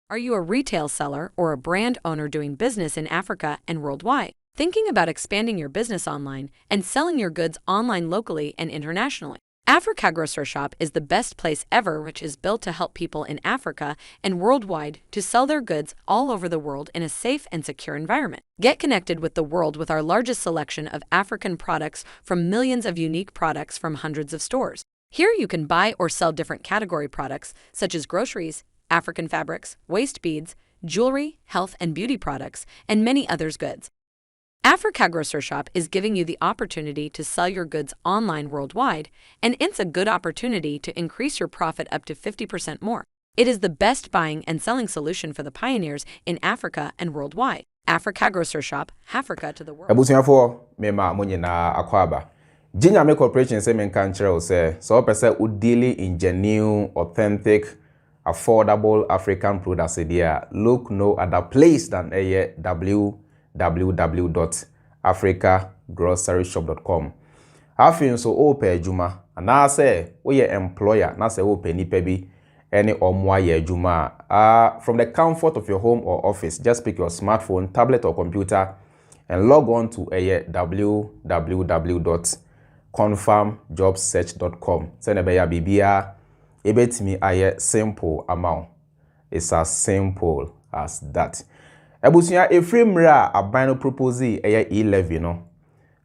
Are you a retail seller or a brand owner doing business in Africa and worldwide? Thinking about expanding your business online and selling your goods online locally and internationally? Africa Grocer Shop is the best place ever, which is built to help people in Africa and worldwide to sell their goods all over the world in a safe and secure environment. Get connected with the world with our largest selection of African products from millions of unique products from hundreds of stores. Here you can buy or sell different category products such as groceries, African fabrics, waist beads, jewelry, health and beauty products, and many others goods. Africa Grocer Shop is giving you the opportunity to sell your goods online worldwide, and it's a good opportunity to increase your profit up to 50% more. It is the best buying and selling solution for the pioneers in Africa and worldwide. Africa Grocer Shop, Africa to the world. Abusuafo mema munyina akwaba. Jinyame Corporation say men kan kire o say so person who dealing in genuine, authentic, affordable African products there. Look no other place than www.africagroceryshop.com. Afin so ope juma na say we employer na say ope nipa bi any omwa ye juma from the comfort of your home or office. Just pick your smartphone, tablet or computer and log on to www.confirmjobsearch.com. Send a bibia ebetimi aye simple amount. It's as simple as that. Ebusuya Freemind abano propose E Levy no.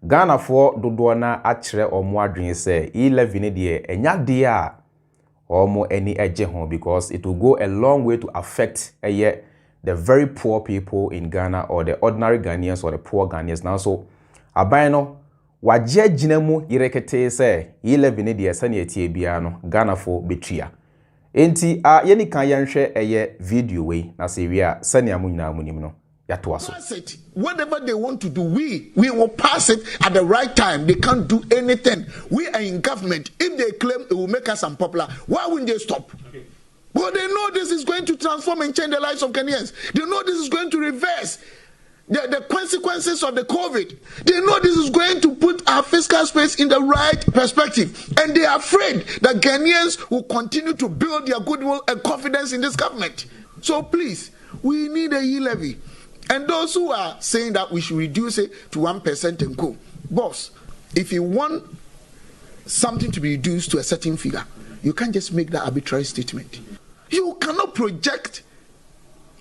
Ghana for dodo na akire omo adwen say E Levy ne de enya de a omo any eje ho because it will go a long way to affect the very poor people in Ghana or the ordinary Ghanaians or the poor Ghanaians. Now so abano waje ginemu yirekete say E Levy ne de sane etie bia no Ghana for betria. Enti yeni kan yanhwe video we na se wi a sane amunyina amunim no yato aso. Whatever they want to do, we will pass it at the right time. They can't do anything. We are in government. If they claim it will make us unpopular, why wouldn't they stop? Okay. Well, they know this is going to transform and change the lives of Ghanaians. They know this is going to reverse the consequences of the COVID. They know this is going to put our fiscal space in the right perspective. And they are afraid that Ghanaians will continue to build their goodwill and confidence in this government. So please, we need a E Levy. And those who are saying that we should reduce it to 1% and go. Boss, if you want something to be reduced to a certain figure, you can't just make that arbitrary statement. You cannot project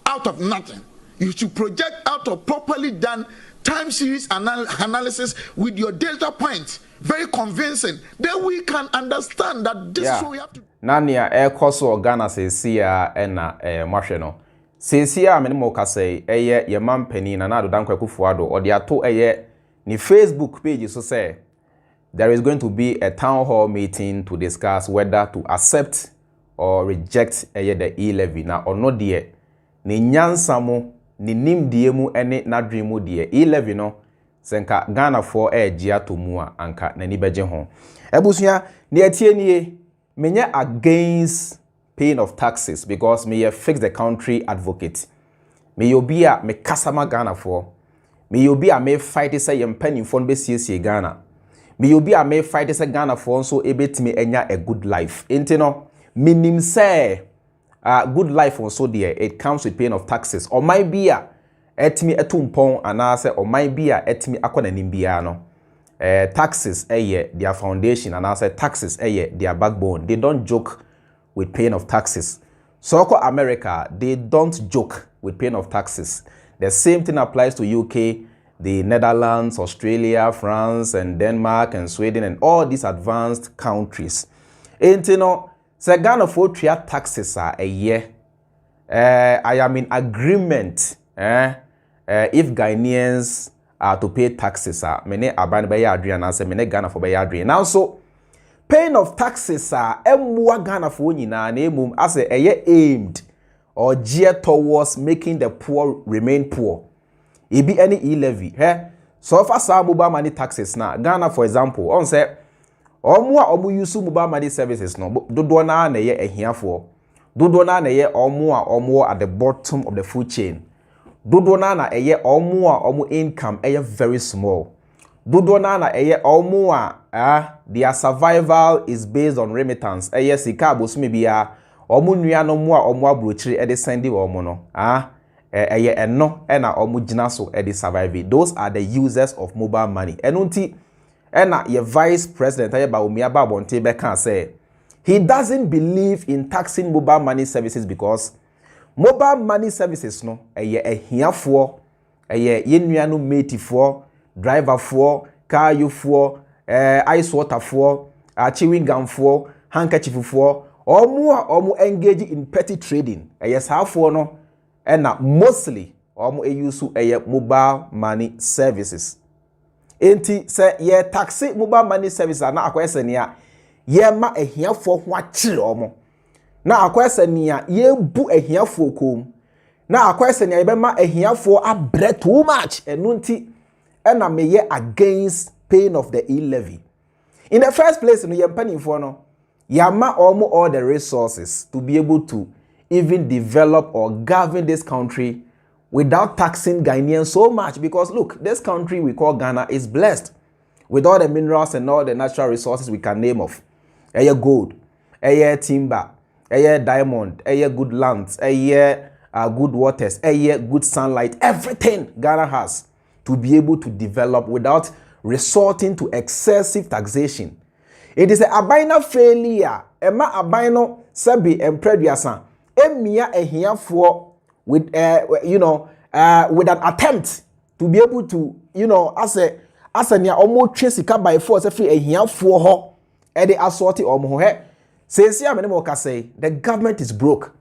out of nothing. You should project out of properly done time series analysis with your data points, very convincing. Then we can understand that this is what we have to do. Nania air course or Ghana says Sia and Marshano. Says here, Menimo Kase, ye man penny and Nado Danko Akufo Addo or the ato ni Facebook page so say there is going to be a town hall meeting to discuss whether to accept or reject the E Levy na or not dear. Ni nyansamo ni nimdie mu ene nadwe mu de E Levy no senka Ghana for gia to mu anka nani beje ho ebusua ne atie nie menye against paying of taxes because me fix the country advocate me obi a me kasama Ghana for me obi a me fight say yempani fon be siesie Ghana me obi a me fight say Ghana for so ebetimi enya a good life enti no minim say good life also there it comes with paying of taxes or might be a etimi etumpon anase or might be a etimi akona nimbia no taxes their foundation anase taxes their backbone. They don't joke with paying of taxes. So America, they don't joke with paying of taxes. The same thing applies to UK, the Netherlands, Australia, France and Denmark and Sweden and all these advanced countries. And you know, so Ghana for tria taxes are a year. I am in agreement. If Ghanaians are to pay taxes, many aban by Adrian and say many Ghana for by Adrian. Now so paying of taxes are more Ghana for name as a year aimed or geared towards making the poor remain poor. It be any E Levy. So far some mobile money taxes now. Ghana, for example, on say omu use mobile money services no dodo na ye ehia for dodo na ye omu at the bottom of the food chain dodo na ye omu income very small dodo na ye omu their survival is based on remittance sika bosumi bia omu nuano mu a omu abrochiri e de sendi omu no eye eno na omu gina so e de survive. Those are the users of mobile money. Eno nti na ye vice president aye ba omi aba bonte be kan say he doesn't believe in taxing mobile money services because mobile money services no eye ehiafo eye yenuanu mateifo driverfo car yufo ice waterfo chewing gumfo handkerchiefo omu engage in petty trading eye saafo no na mostly omu use mobile money services. Enti se ye taxi mobile money services na akwese ne a ye ma ehiafo ho akire omo na akwese ne a ye bu ehiafo kom na akwese ne be ma ehiafo abre too much enunti na meye against paying of the e-levy. In the first place no ye mpanimfo no yama omo all the resources to be able to even develop or govern this country without taxing Ghanaians so much, because look, this country we call Ghana is blessed with all the minerals and all the natural resources we can name of. Gold, timber, diamond, good lands, good waters, good sunlight, everything Ghana has to be able to develop without resorting to excessive taxation. It is a abino failure. Emma abino sabi empreduasan. Emia here for with with an attempt to be able to as a near almost chasika by force free a here for her at the assorti or mohe says ya many say the government is broke.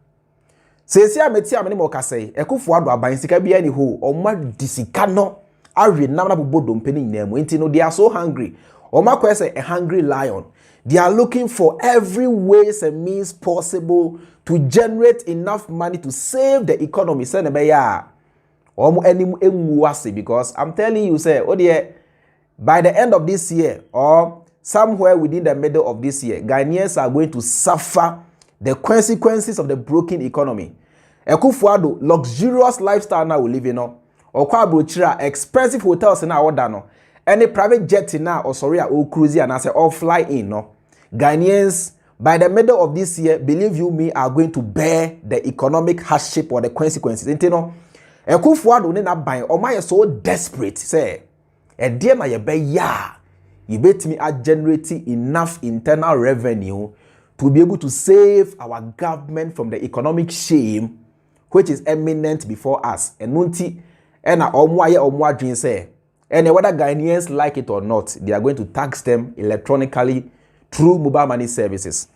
Says ya metia many say Akufo Addo by sika be any ho or ma disikano are namna bodom penny name no they are so hungry or ma say a hungry lion. They are looking for every ways and means possible to generate enough money to save the economy. Because I'm telling you, say, oh dear, by the end of this year or somewhere within the middle of this year, Ghanaians are going to suffer the consequences of the broken economy. Akufo Addo, luxurious lifestyle now we live in, or kwa expensive hotels in our dano. Any private jet now or cruise and I say all fly in, no. Ghanaians by the middle of this year, believe you me, are going to bear the economic hardship or the consequences. You know, Akufo Addo ne na ban o my so desperate say e dear na ye be ya you bet me at generating enough internal revenue to be able to save our government from the economic shame which is imminent before us. And nunti na omo aye omo adwen say and whether Ghanaians like it or not, they are going to tax them electronically through mobile money services.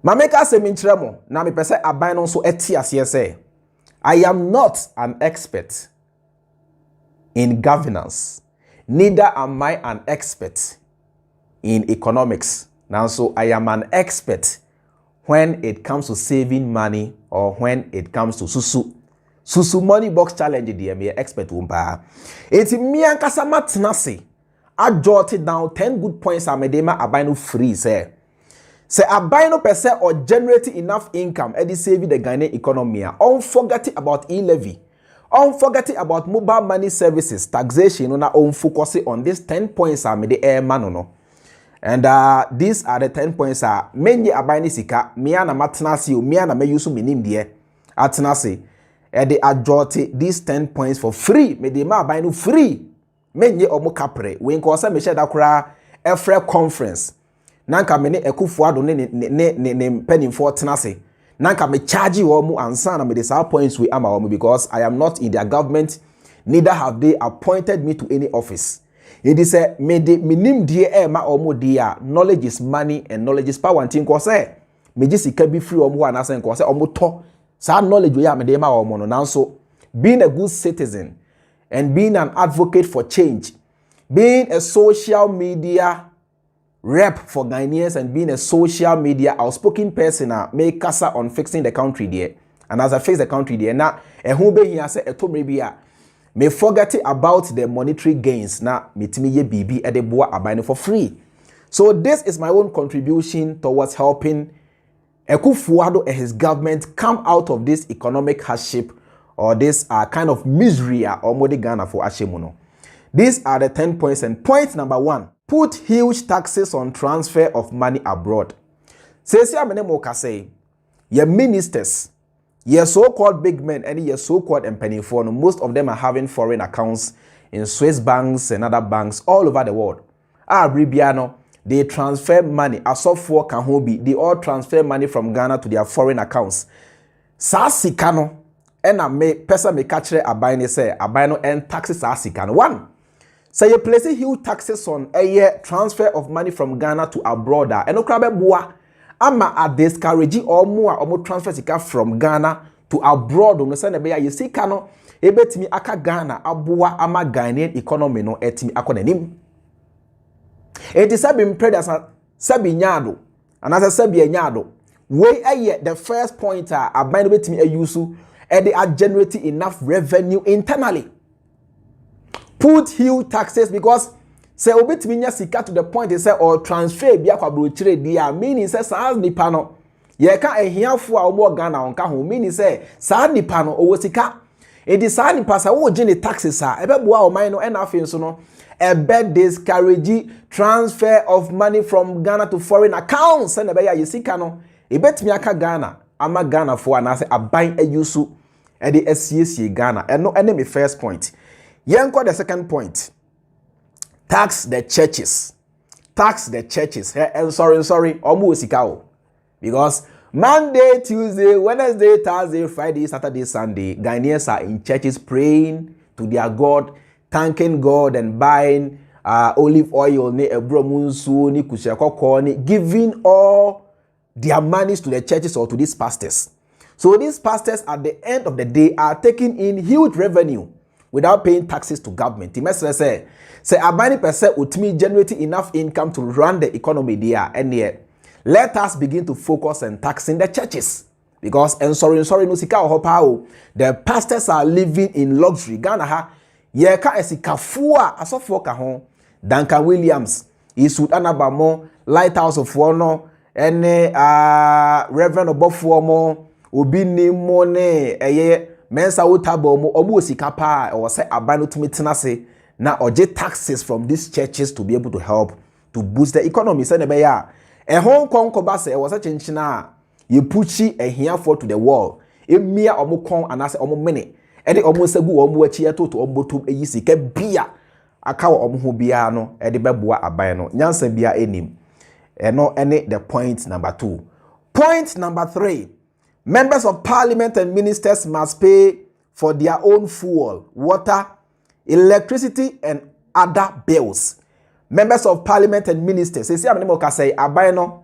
Mameka se minchiremo na me pese aban no so eti ase say I am not an expert in governance, neither am I an expert in economics. Now so I am an expert when it comes to saving money or when it comes to susu money box challenge the me expert umpa. Eti mi ankasa matnase I jotted down 10 good points amedema abino free say abino pese or generate enough income edi save the Ghanaian economy. Unforget about e-levy. Unforget about mobile money services, taxation on focus on these 10 points amede air manono. And these are the 10 points many abino sika miana matnasi miana me use minim die atnasi edi ajote these 10 points for free medema abino free. Menye omo kapre we nko se me sheda kura efre conference nanka me ne Akufo Addo ne penimfo tenase nanka me charge omo ansa na me the points we ama omo because I am not in their government, neither have they appointed me to any office. It is a me de minim die e ma omo dia knowledge is money and knowledge is power ntin ko se me ji sika bi free omo anasa nko se omo to sa knowledge we ya me de ma omo no nanso being a good citizen and being an advocate for change, being a social media rep for Ghanaians and being a social media outspoken person make kasa on fixing the country there. And as I fix the country there, now who be here say may forget about the monetary gains now mitimi ye bibi e de boa abine for free. So this is my own contribution towards helping Akufo Addo and his government come out of this economic hardship or this kind of misery or modi Ghana for Ashemuno. These are the 10 points. And point number 1, put huge taxes on transfer of money abroad. Sesi amene mo ka say your ministers, your so-called big men and your so-called empanifo, most of them are having foreign accounts in Swiss banks and other banks all over the world. Bribiano, they transfer money. Asofo Kahobi, they all transfer money from Ghana to their foreign accounts. Sa sikano, ena me pesa me kachere abayne say abayno and taxes sa sikano. One, say you place huge taxes on a year transfer of money from Ghana to abroad. And okrabe bua ama a discourage or more or transfer sika from Ghana to abroad. No say be ya sikano ebetimi aka Ghana abua ama Ghanaian economy no etimi akonanim. It is sabi mpredasa sabi nyado anasa sabi nyado. We aye the first pointer abayno betimi ayusu and they are generating enough revenue internally. Put huge taxes because say obetimi nya sika to the point they say or transfer bia kwa brochire dia meaning say sa nipa no ye ka ehiafo a omo Ghana onka ho meaning say sa nipa no owo sika e di sa nipa sa wo gye ne taxes a ebeboa o man no and afin so no ebe discourage transfer of money from Ghana to foreign accounts and ebe ya sika no ebetimi aka Ghana ama Ghana for and say aban ayusu e de asiesie Ghana and no enemy first point. Yenko the second point. Tax the churches. Tax the churches. And sorry, almost sikao. Because Monday, Tuesday, Wednesday, Thursday, Friday, Saturday, Sunday, Ghanaians are in churches praying to their God, thanking God and buying olive oil, giving all their monies to the churches or to these pastors. So these pastors at the end of the day are taking in huge revenue without paying taxes to government. The message say abani percent ultimately generating enough income to run the economy there, and yet let us begin to focus on taxing the churches. Because and sorry no sika ohopao, the pastors are living in luxury. Ghana ha ye ka esikafua asofo ka ho Duncan Williams Isud Anabamo Lighthouse of Wono ene Reverend Obofuomo obi ni mone eye mensa utabo mo obu sika pa or say abano to metenase na oje taxes from these churches to be able to help to boost the economy. Say ne be ya e hon konko ba say e was chenchina ye puchi e here for to the wall e mia omo kon anase omo mene e de omo sagu omo achi etoto omo to eyi sika bia aka wo omo ho bia no e de beboa aban no nyansa bia enim e no ene the point number 2. Point number 3. Members of parliament and ministers must pay for their own fuel, water, electricity, and other bills. Members of parliament and ministers, say abayno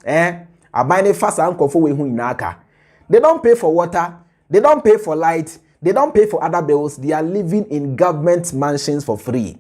fasa ankofo we hu inaka. They don't pay for water, they don't pay for light, they don't pay for other bills. They are living in government mansions for free.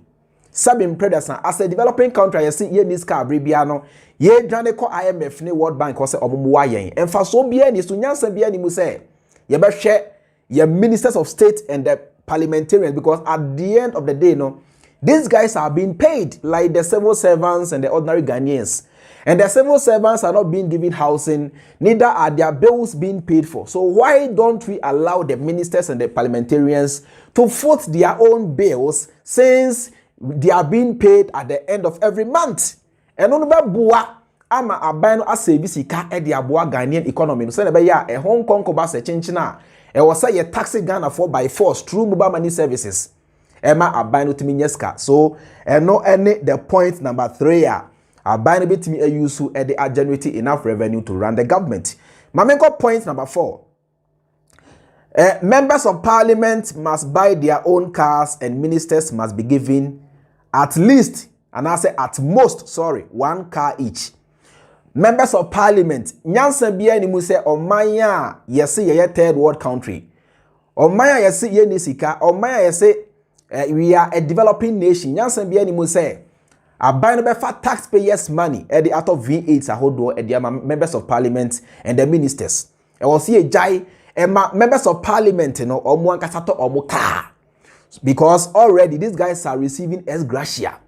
Sabin Predasan, as a developing country, you see ye niska bribiano, ye dwane ko IMF ni World Bank was omuwa yen. And for so bien is to nyansa bien ni mu say, ye be share your ministers of state and the parliamentarians, because at the end of the day, no, these guys are being paid like the civil servants and the ordinary Ghanaians. And the civil servants are not being given housing, neither are their bills being paid for. So why don't we allow the ministers and the parliamentarians to foot their own bills, since they are being paid at the end of every month? And on the bua ama abano asebisika e de aboa Ghanaian economy. No say na be ya e Hong Kong ko ba se chinchina e was say ye taxi Ghana for by force through mobile money services. Emma abano timi nyeska. So no any the point number 3 ya abano betimi ayusu e de generate enough revenue to run the government. Mamenko point number 4. Members of parliament must buy their own cars and ministers must be given at least, and I say at most, 1 car each. Members of parliament, nyansa bia ni mu say omanya yesi ye third world country. Omanya yesi ye nisika, omanya yesi we are a developing nation. Nyansa bia ni mu say aban no be for taxpayers money at the out of V8 ahodo at the members of parliament and the ministers. E was see a jai members of parliament no omo ankasato omo car. Because already these guys are receiving ex gratia.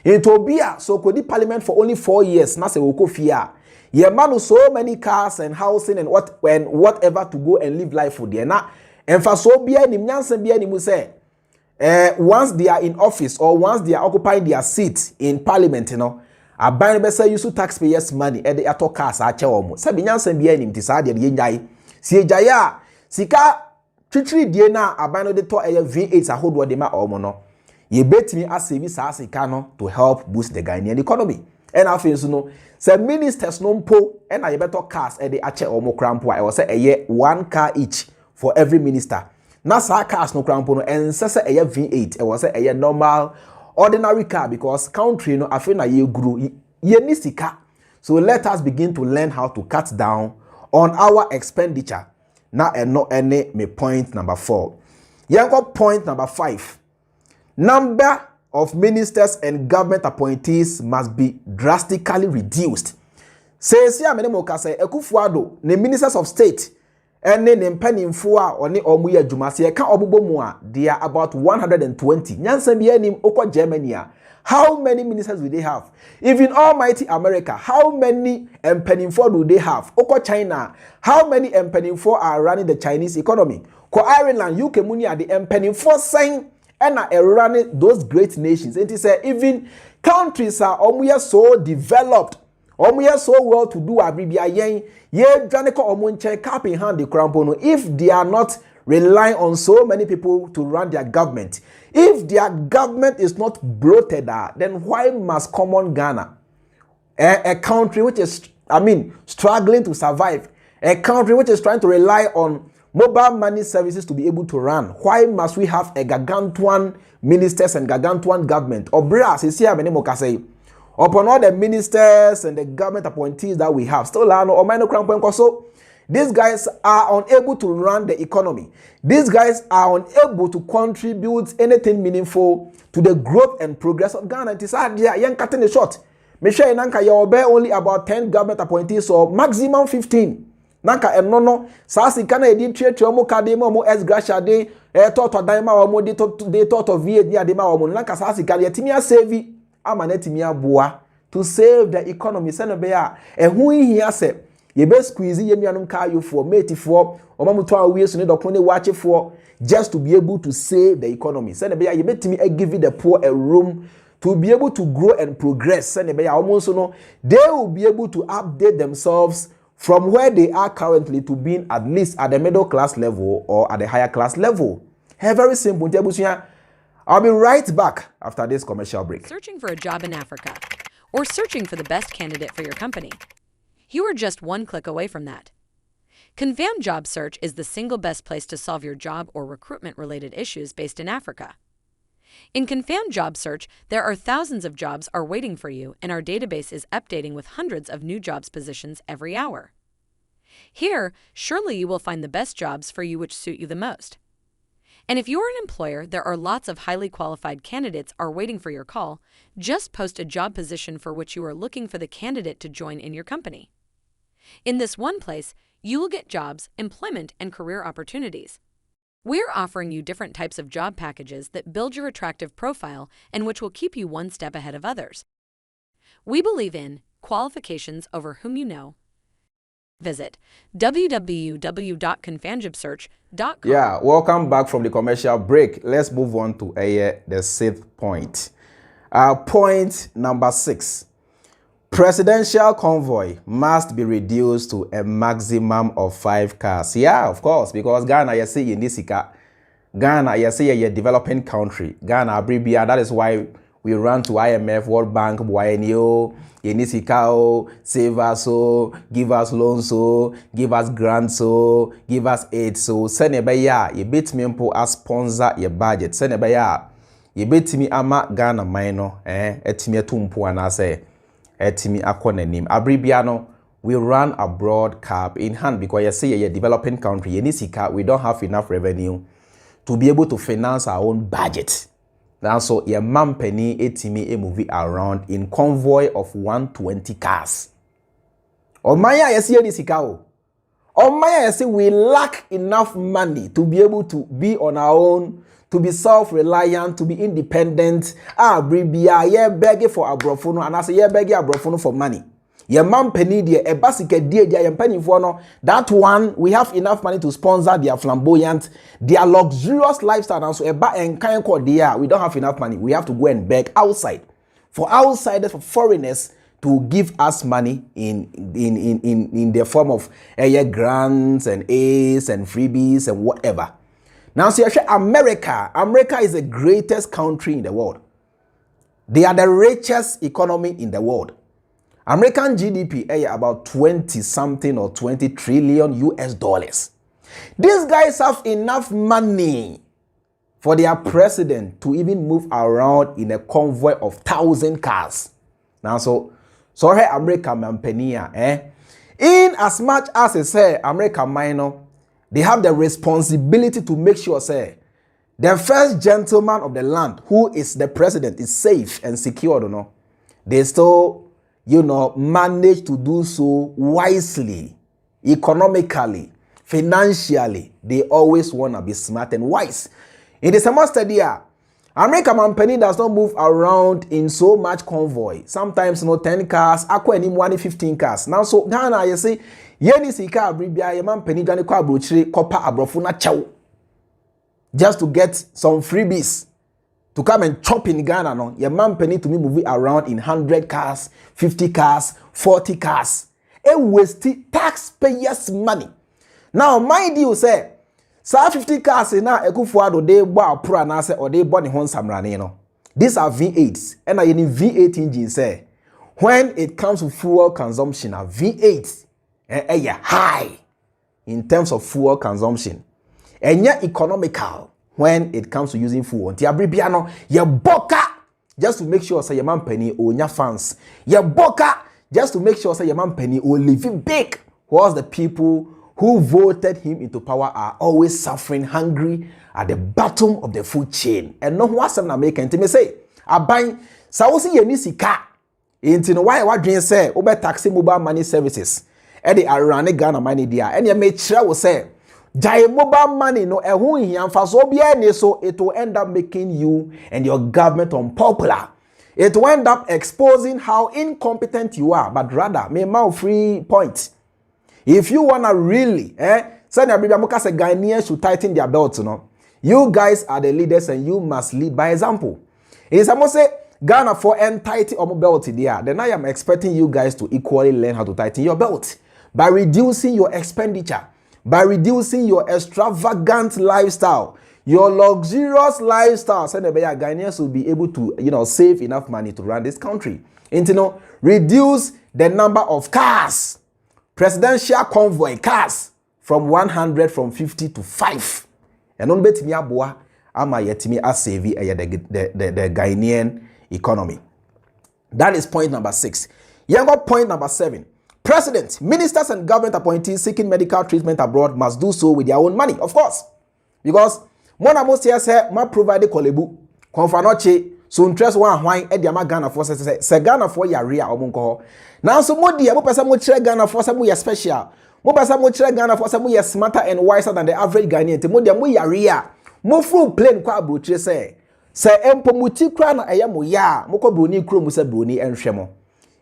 In Tobia, so could the parliament for only 4 years. Na se woko fia. Ye man so many cars and housing and whatever to go and live life for there. Na and for so bia ni nyanse bia ni mu say once they are in office or once they are occupying their seat in parliament, you know, aban be say use taxpayers money e dey ato cars a che omo se binyansa bia nim ti sa de ye nyai si ejaye a sika twitwiri die na aban no de to V8 ahodo de ma omo no ye betimi asevi sa sika no to help boost the Ghanaian economy. And after so no se ministers no mpo e na ye beto cars e dey ache omo krampo a e was say 1 car each for every minister. Na sa cars no krampo no ensese V8 e was say normal ordinary car because country no afi na ye guru ye ni sika. So let us begin to learn how to cut down on our expenditure. Now no any me point number 4. Yanko point number 5. Number of ministers and government appointees must be drastically reduced. Says ya mene mo kase Akufo Addo ne ministers of state ene ne mpanimfo a one omu ya adwumase ka obobo mu a they are about 120. Nyansa bia nim okọ Germany a how many ministers do they have? Even almighty America, how many mpanimfo do they have? Okọ China, how many mpanimfo are running the Chinese economy? Ko Ireland, UK muni are the mpanimfo saying and are running those great nations. And it say even countries are almost so developed, almost so well to do abribia yen ye draneko omunche cap in hand the crampono if they are not relying on so many people to run their government. If their government is not bloated, then why must common Ghana, a country which is, struggling to survive, a country which is trying to rely on mobile money services to be able to run, why must we have a gargantuan ministers and gargantuan government? Or brass is here, upon all the ministers and the government appointees that we have, still or minor crown so these guys are unable to run the economy. These guys are unable to contribute anything meaningful to the growth and progress of Ghana. It is hard there, young cutting the short. Michelle Nanka, you obey only about 10 government appointees or maximum 15. Nanka and no, Sasi Kana edit church, Omo Kademo, Mo S. Grasha de Toto Daima or Mo de Toto Viet Dema or Nanka Sasi Kalia Timia Sevi, Amanetimia Boa to save the economy. Senabea, and who he has said. Ye be squeeze ye mianum car you for mate for or mamuto we so need to watch it for just to be able to save the economy. Send be ye bet me give the poor a room to be able to grow and progress. Send be almost no they will be able to update themselves from where they are currently to being at least at the middle class level or at the higher class level. Hey, very simple. I'll be right back after this commercial break. Searching for a job in Africa or searching for the best candidate for your company. You are just one click away from that. Confam Job Search is the single best place to solve your job or recruitment-related issues based in Africa. In Confam Job Search, there are thousands of jobs are waiting for you, and our database is updating with hundreds of new jobs positions every hour. Here, surely you will find the best jobs for you which suit you the most. And if you're an employer, there are lots of highly qualified candidates are waiting for your call. Just post a job position for which you are looking for the candidate to join in your company. In this one place, you will get jobs, employment, and career opportunities. We're offering you different types of job packages that build your attractive profile and which will keep you one step ahead of others. We believe in qualifications over whom you know. Visit www.confamjobsearch.com. Yeah, welcome back from the commercial break. Let's move on to the 6th point. Point number 6. Presidential convoy must be reduced to a maximum of 5 cars. Yeah, of course, because Ghana, you see in this Ghana, you see a developing country. Ghana, Abribia, that is why we run to IMF, World Bank, Buenio, Yenisika, save us, give us loans, give us grants, give us aid. So, send a baya, you bet me as sponsor your budget. Send a baya, you bet me ama Ghana minor, etime tumpo anase. Etimi akonenim abribiano we run a broad cap in hand because you say you're a developing country yenisika we don't have enough revenue to be able to finance our own budget. Now so your man penny etimi a movie around in convoy of 120 cars. Oh maya you see yenisika oh maya you see we lack enough money to be able to be on our own, to be self-reliant, to be independent. Bribia, ye begging for abrofono, and I say ye begging abrofono for money. Ye man penny dear, a basic dear, ye penny for no. That one, we have enough money to sponsor their flamboyant, their luxurious lifestyle. And so a ba and kind called dear, we don't have enough money. We have to go and beg outside. For outsiders, for foreigners to give us money in the form of grants and aids and freebies and whatever. Now, see, America is the greatest country in the world. They are the richest economy in the world. American GDP is about 20 something or 20 trillion US dollars. These guys have enough money for their president to even move around in a convoy of 1,000 cars. Now, so here America mampenia, in as much as they say America minor, they have the responsibility to make sure say the first gentleman of the land, who is the president, is safe and secure, they still, manage to do so wisely, economically, financially. They always want to be smart and wise. In the semester there, American company does not move around in so much convoy. Sometimes 10 cars, akwa any money 15 cars. Now so Ghana, you see, yeni sika abribia man penny gani kwa abrochire kopa abrofu na chow. Just to get some freebies to come and chop in Ghana. No, your man penny to me moving around in 100 cars, 50 cars, 40 cars. It wasted taxpayers' money. Now, mind you, say, 50 cars now Akufo Addo they buy pro and say or they born hon samrane. These are V8s, and I need V8 engine say when it comes to fuel consumption, V8 high in terms of fuel consumption. And yet economical when it comes to using fuel. Nti abribiano ye boka just to make sure say your man penny or your fans. Ye boka just to make sure say your man penny or living big. Whilst the people who voted him into power are always suffering hungry at the bottom of the food chain. And no one na make me say aban sawusi ye ni sika. Nti no why dream say obe taxi mobile money services. E dey arane Ghana money dia. And ye me kire wo say jai mobile money no ehun hiamfa so bia ni so it will end up making you and your government unpopular. It will end up exposing how incompetent you are, but rather may mouth free point. If you wanna really say Ghanaians should tighten their belts, you guys are the leaders and you must lead by example. If someone say Ghana for tighten or belt there, then I am expecting you guys to equally learn how to tighten your belt by reducing your expenditure, by reducing your extravagant lifestyle, your luxurious lifestyle. So Ghanaians will be able to, save enough money to run this country. And reduce the number of cars, presidential convoy cars from 100 from 50 to 5. And on bet me aboa ama yetimi a save the Ghanaian economy. That is point number 6. Younger point number 7. President, ministers and government appointees seeking medical treatment abroad must do so with their own money, of course. Because one of most say ma provide kolebu konfanoche so interest one wine e dia ma Ghana for say Ghana for yarea omunko. Now so mo dia mo pesa mo kire Ghana for say mo ye special. Mo pesa mo kire Ghana for say mo ye smarter and wiser than the average Ghanaian. Te mo dia mo yarea. Mo full plane kwa abrochire say empo muti kra na eye mo ya mo ko broni kro mo say broni enhwe mo.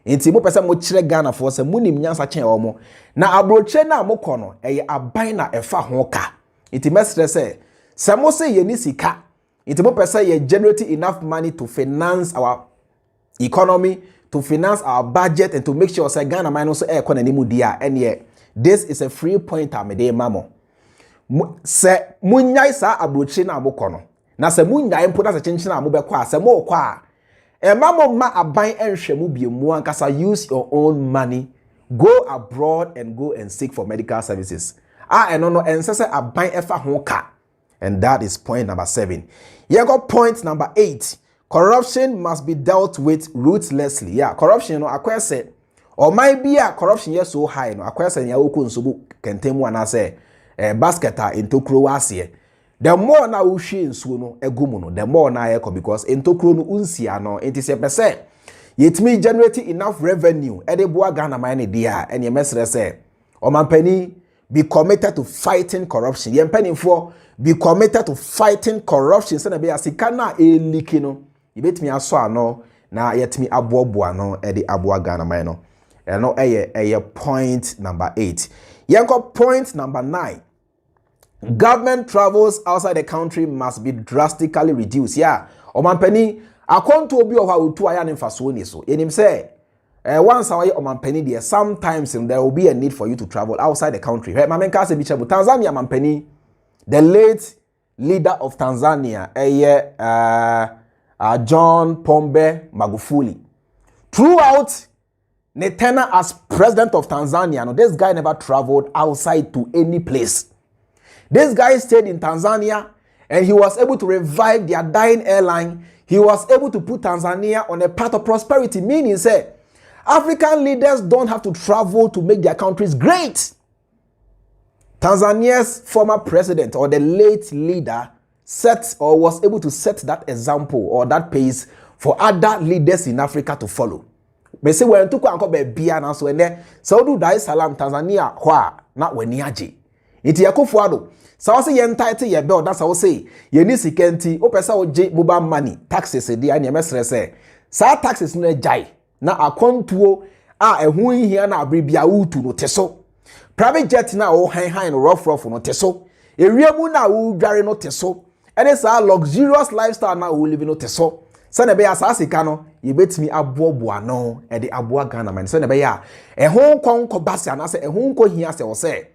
Enti mo pesa mo kire Ghana for say munim nyansa chen omo. Na abrochire na mo kɔ no eye aban na efa ho ka. Enti mestre say mo say ye ni sika. Enti mo pesa ye generate enough money to finance our economy, to finance our budget, and to make sure say Ghana minus economy mudia. And yet this is a free pointer me de mamo. Se munyai sa abrochire na mo kɔ no. Na se munyai mpo na se chenchen na mo be kwa se mo kwa. Mamo ma aban enhwe mu biemu ankasa use your own money, go abroad and go and seek for medical services. No ensese aban efa ho ka. And that is point number 7. You got point number 8. Corruption must be dealt with ruthlessly. Yeah, corruption akwa say or might be a corruption yes so high no akwa say ya oku nsobu kentemu ana say basketa into Croatia. The more na ushi nsuo no egumu no, the more na yeko because entokro no unsia no enti se pese yetimi generate enough revenue edeboa Ghana mine dia and ye mesre say omampani be committed to fighting corruption. Ye mpanimfo be committed to fighting corruption. Say na be asika na eliki no yebetimi aso ano na yetimi aboaboa no ede aboa Ghana mine no eno eye point number 8. Yenko point number 9. Government travels outside the country must be drastically reduced. Yeah. Omampani akonto obi oha utu aya ne mfaso ni so. Enim say once I omampeni there, sometimes there will be a need for you to travel outside the country. Right? Mamenka se bichabu Tanzania mampeni, the late leader of Tanzania, John Pombe Magufuli. Throughout the tenure as president of Tanzania, no, this guy never traveled outside to any place. This guy stayed in Tanzania and he was able to revive their dying airline. He was able to put Tanzania on a path of prosperity, meaning say African leaders don't have to travel to make their countries great. Tanzania's former president or the late leader set or was able to set that example or that pace for other leaders in Africa to follow. Me say when to ko be bia na so ene Saudi Dar es Salaam Tanzania kwa na wani age. Iti Akufo Addo sa wo se ye entitle ye be oda sa wo se ye ni sikenti o pesa wo je mobile money taxes e dia na mesre se sa taxes no jai na akontuo a ehu hia na abribia utu no teso private jet na wo han no rough no teso ewiemu na wo dware no teso ene sa luxurious lifestyle na wo live no teso se na be ya sa sika no ye betimi aboaboa no e de aboa Ghana man se na be ya ehun konko base anase ehun ko hia se wo se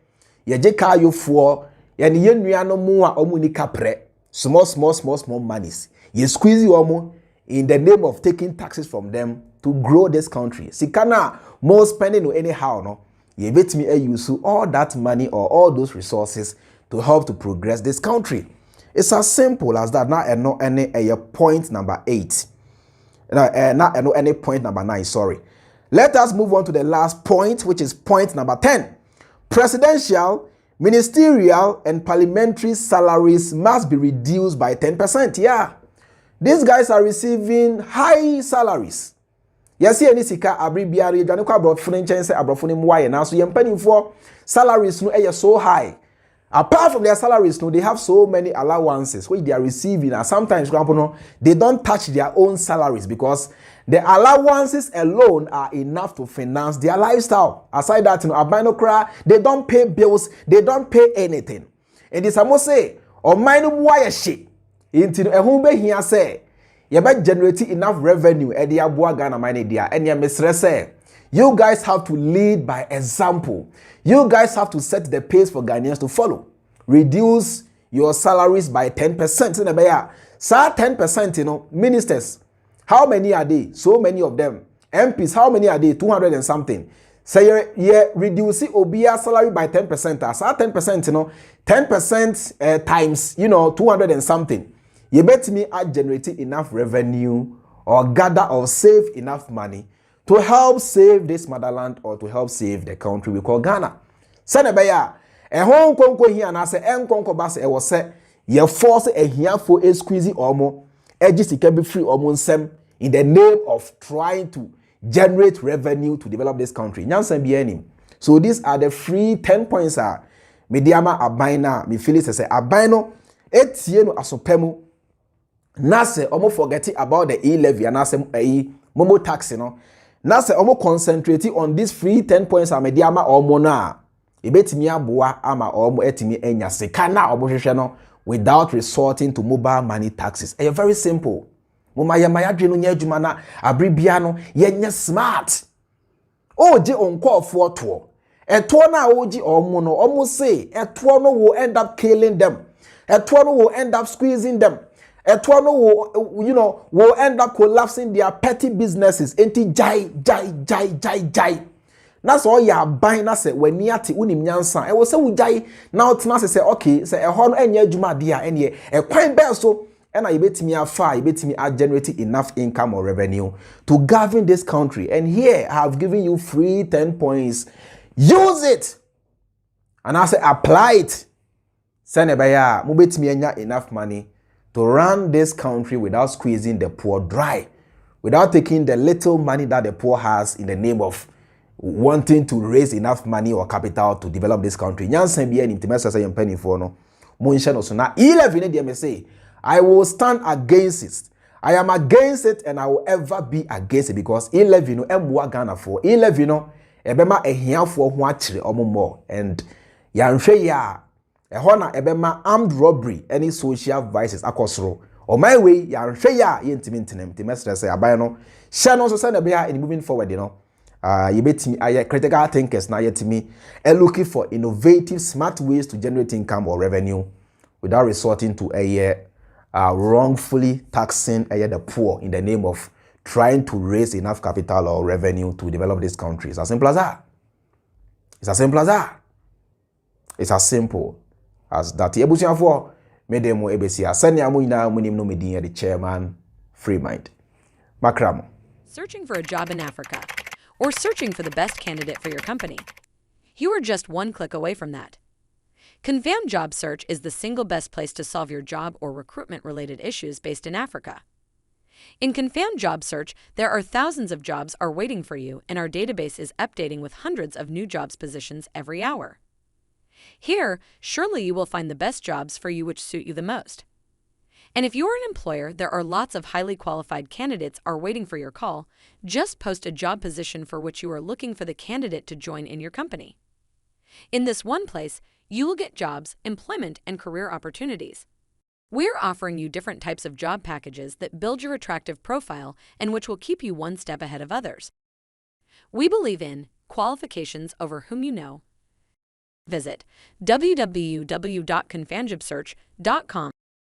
ye je ka yofuo ye ne yenua no mu a omuni kapre small monies ye squeeze omo in the name of taking taxes from them to grow this country. Sikana more spending no anyhow no ye betimi use all that money or all those resources to help to progress this country. It's as simple as that. Now no any point number 8. Not any point number 9, sorry. Let us move on to the last point, which is point number 10. Presidential, ministerial, and parliamentary salaries must be reduced by 10%. Yeah. These guys are receiving high salaries. Yes, any sika abribiari, Janiko abrofuni chense abrofuni mwaye. Now so yempeni for salaries no so high. Apart from their salaries, no, they have so many allowances which they are receiving, and sometimes, they don't touch their own salaries because the allowances alone are enough to finance their lifestyle. Aside that, Abinokra, they don't pay bills, they don't pay anything. And this I must say, or minimum wire shit. Into a home here say, you better generate enough revenue at the Abua Ghana money there, and you mistress say. You guys have to lead by example. You guys have to set the pace for Ghanaians to follow. Reduce your salaries by 10%. In the Sir, 10%, ministers, how many are they? So many of them. MPs, how many are they? 200 and something. Say you're reducing Obia salary by 10%. Sir, 10%, 10% times, 200 and something. You bet me I generating enough revenue or gather or save enough money to help save this motherland or to help save the country we call Ghana. Senebeya, a home conco here and I say, and conco bass, I was say, ye force a here for a squeezy omo, edges can be free almost sem in the name of trying to generate revenue to develop this country. Nyansen be so these are the free 10 points. Mediama abina, me feel it say abino, etieno asopemu. Nase omo forgetting about the E Levy and nase momo tax, Now say omo concentrating on these free 10 points amediama omo na ebetimi aboa ama omo etimi enya sika na obo hwehwe no without resorting to mobile money taxes. It's very simple. Moma ya mayadwe no nya adwuma na abribia no yenye smart. Oje onkofo to. Eto na oji omo no omo say eto no will end up killing them. Eto no will end up squeezing them. Etwano will end up collapsing their petty businesses. Enti jai. That's all you are buying. That's it. When you ati unim nyansa, I will say jai. Now it's say okay. Say a horn enye juma dia enye. A quite bad so. And I bet me a far. I bet me a generating enough income or revenue to govern this country. And here I have given you free 10 points. Use it. And I say apply it. Send a buyer. Mu bet me enough money to run this country without squeezing the poor dry, without taking the little money that the poor has in the name of wanting to raise enough money or capital to develop this country. Nyansen bi en intimate say penny for no. Monhye no so na 11 dey me say, I will stand against it. I am against it and I will ever be against it because 11 no emwa Ghana for 11 no ebema ehiafo ho akire omomo and yanhwe ya ehona ebema armed robbery any social vices akosoro o my way yanhwe ya yentimi ntinem timestre say aban no hye no so say na be in moving forward You bet me, I critical thinkers now yet me looking for innovative, smart ways to generate income or revenue without resorting to wrongfully taxing the poor in the name of trying to raise enough capital or revenue to develop this country. It's as simple as that. It's as simple as that. It's as simple as that. Yebusiafo medemo ebesia sani amu ina munim no medin the chairman Freemind. Makramo. Searching for a job in Africa or searching for the best candidate for your company. You are just one click away from that. Confam Job Search is the single best place to solve your job or recruitment-related issues based in Africa. In Confam Job Search, there are thousands of jobs are waiting for you, and our database is updating with hundreds of new jobs positions every hour. Here, surely you will find the best jobs for you which suit you the most. And if you're an employer, there are lots of highly qualified candidates are waiting for your call. Just post a job position for which you are looking for the candidate to join in your company. In this one place, you will get jobs, employment, and career opportunities. We're offering you different types of job packages that build your attractive profile and which will keep you one step ahead of others. We believe in qualifications over whom you know. Visit www.confamjobsearch.com.